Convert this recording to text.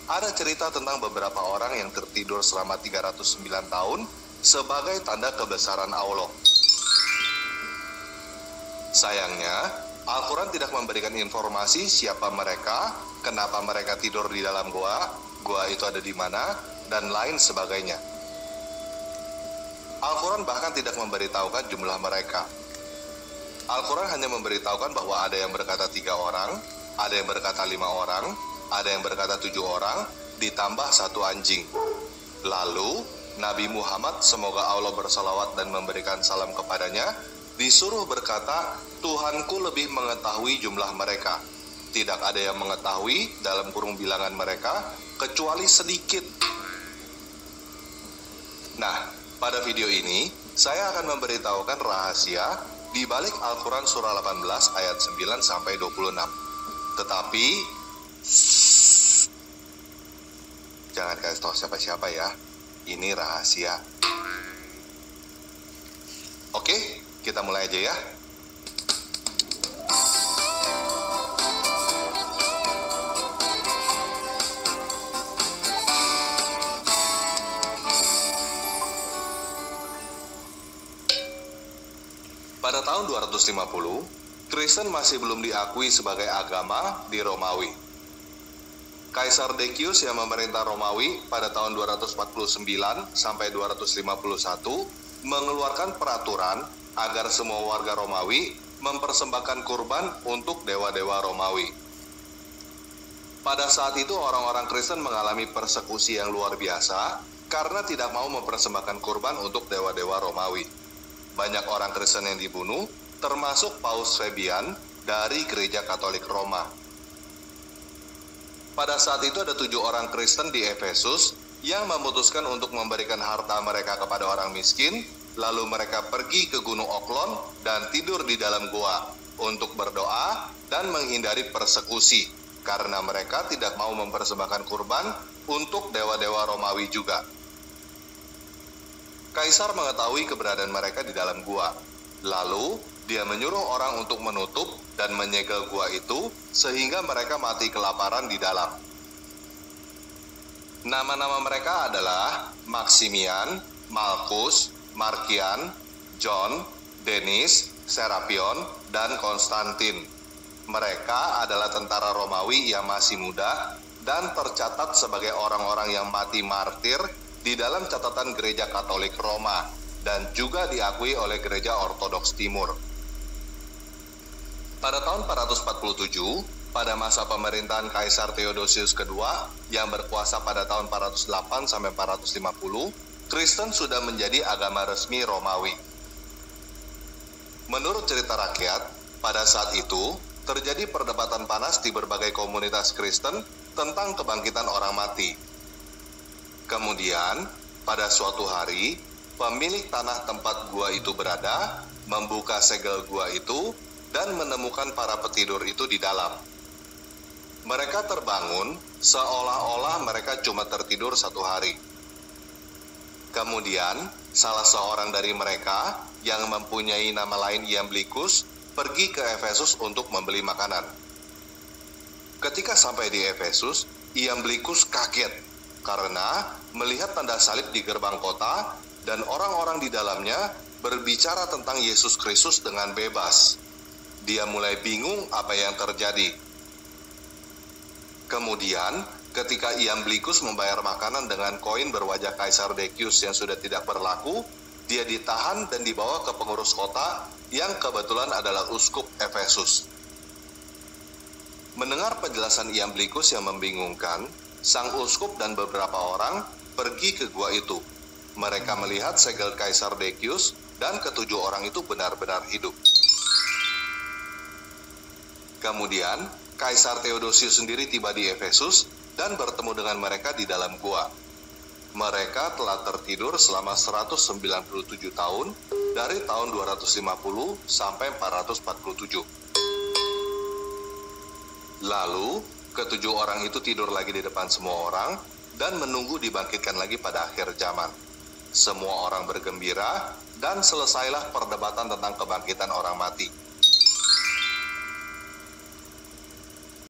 ada cerita tentang beberapa orang yang tertidur selama 309 tahun sebagai tanda kebesaran Allah. Sayangnya, Al-Quran tidak memberikan informasi siapa mereka, kenapa mereka tidur di dalam gua itu ada di mana, dan lain sebagainya. Al-Quran bahkan tidak memberitahukan jumlah mereka. Al-Quran hanya memberitahukan bahwa ada yang berkata 3 orang, ada yang berkata 5 orang, ada yang berkata 7 orang, ditambah 1 anjing. Lalu, Nabi Muhammad, semoga Allah bersalawat dan memberikan salam kepadanya, disuruh berkata, Tuhanku lebih mengetahui jumlah mereka. Tidak ada yang mengetahui dalam kurung bilangan mereka, kecuali sedikit. Nah, pada video ini, saya akan memberitahukan rahasia di balik Al-Quran surah 18 ayat 9-26. Tetapi, jangan kasih tahu siapa-siapa ya. Ini rahasia. Oke, kita mulai aja ya. Pada tahun 250, Kristen masih belum diakui sebagai agama di Romawi. Kaisar Decius yang memerintah Romawi pada tahun 249 sampai 251 mengeluarkan peraturan agar semua warga Romawi mempersembahkan kurban untuk dewa-dewa Romawi. Pada saat itu orang-orang Kristen mengalami persekusi yang luar biasa karena tidak mau mempersembahkan kurban untuk dewa-dewa Romawi. Banyak orang Kristen yang dibunuh, termasuk Paus Fabian dari Gereja Katolik Roma. Pada saat itu ada 7 orang Kristen di Efesus yang memutuskan untuk memberikan harta mereka kepada orang miskin, lalu mereka pergi ke Gunung Oklon dan tidur di dalam gua untuk berdoa dan menghindari persekusi, karena mereka tidak mau mempersembahkan kurban untuk dewa-dewa Romawi juga. Kaisar mengetahui keberadaan mereka di dalam gua. Lalu, dia menyuruh orang untuk menutup dan menyegel gua itu sehingga mereka mati kelaparan di dalam. Nama-nama mereka adalah Maximian, Markus, Markian, John, Denis, Serapion, dan Konstantin. Mereka adalah tentara Romawi yang masih muda dan tercatat sebagai orang-orang yang mati martir di dalam catatan Gereja Katolik Roma dan juga diakui oleh Gereja Ortodoks Timur. Pada tahun 447, pada masa pemerintahan Kaisar Theodosius II yang berkuasa pada tahun 408 sampai 450, Kristen sudah menjadi agama resmi Romawi. Menurut cerita rakyat, pada saat itu terjadi perdebatan panas di berbagai komunitas Kristen tentang kebangkitan orang mati. Kemudian, pada suatu hari, pemilik tanah tempat gua itu berada, membuka segel gua itu, dan menemukan para petidur itu di dalam. Mereka terbangun, seolah-olah mereka cuma tertidur 1 hari. Kemudian, salah seorang dari mereka, yang mempunyai nama lain Iamblichus, pergi ke Efesus untuk membeli makanan. Ketika sampai di Efesus, Iamblichus kaget karena melihat tanda salib di gerbang kota dan orang-orang di dalamnya berbicara tentang Yesus Kristus dengan bebas. Dia mulai bingung apa yang terjadi. Kemudian, ketika Iamblichus membayar makanan dengan koin berwajah Kaisar Decius yang sudah tidak berlaku, dia ditahan dan dibawa ke pengurus kota yang kebetulan adalah uskup Efesus. Mendengar penjelasan Iamblichus yang membingungkan, sang uskup dan beberapa orang pergi ke gua itu. Mereka melihat segel Kaisar Decius dan ke-7 orang itu benar-benar hidup. Kemudian, Kaisar Theodosius sendiri tiba di Efesus dan bertemu dengan mereka di dalam gua. Mereka telah tertidur selama 197 tahun dari tahun 250 sampai 447. Lalu, ke-7 orang itu tidur lagi di depan semua orang dan menunggu dibangkitkan lagi pada akhir zaman. Semua orang bergembira dan selesailah perdebatan tentang kebangkitan orang mati.